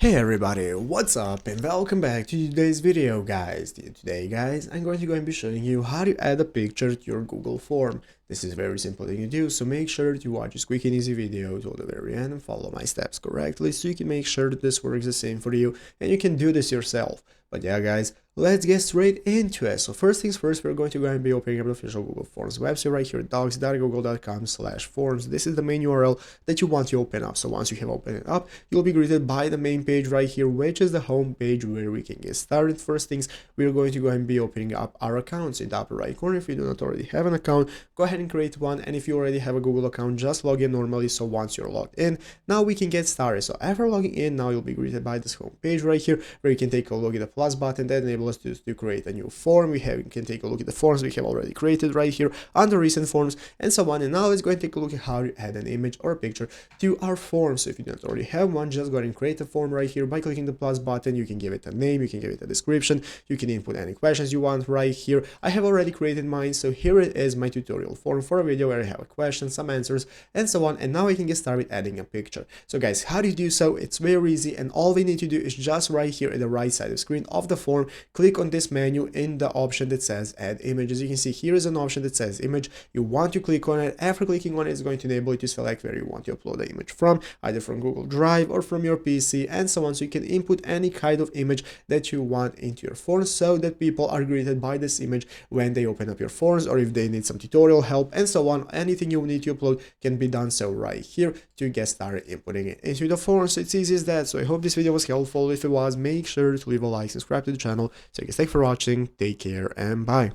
Hey everybody, what's up and welcome back to today's video guys. Today guys, I'm going to go and be showing you how to add a picture to your Google form. This is a very simple thing to do, so make sure to watch this quick and easy video till the very end and follow my steps correctly so you can make sure that this works the same for you and you can do this yourself. But yeah guys, let's get straight into it. So first things first, we're going to go and be opening up the official Google Forms website right here, docs.google.com/forms. This is the main URL that you want to open up. So once you have opened it up, you'll be greeted by the main page right here, which is the home page where we can get started. First things, we're going to go and be opening up our accounts in the upper right corner. If you do not already have an account, go ahead and create one. And if you already have a Google account, just log in normally. So once you're logged in, now we can get started. So after logging in, now you'll be greeted by this home page right here, where you can take a look at the plus button that enables us to create a new form. We can take a look at the forms we have already created right here under recent forms and so on. And now let's go and take a look at how to add an image or a picture to our form. So if you don't already have one, just go ahead and create a form right here by clicking the plus button. You can give it a name, you can give it a description, you can input any questions you want right here. I have already created mine, so here it is, my tutorial form for a video where I have a question, some answers and so on. And now I can get started adding a picture. So guys, how do you do so? It's very easy, and all we need to do is just right here at the right side of the screen of the form, click on this menu in the option that says add image. As you can see, here is an option that says image. You want to click on it. After clicking on it, it's going to enable you to select where you want to upload the image from, either from Google Drive or from your PC and so on. So you can input any kind of image that you want into your form so that people are greeted by this image when they open up your forms, or if they need some tutorial help and so on. Anything you need to upload can be done so right here to get started inputting it into the form. So it's easy as that. So I hope this video was helpful. If it was, make sure to leave a like, subscribe to the channel. So guys, thanks for watching, take care and bye.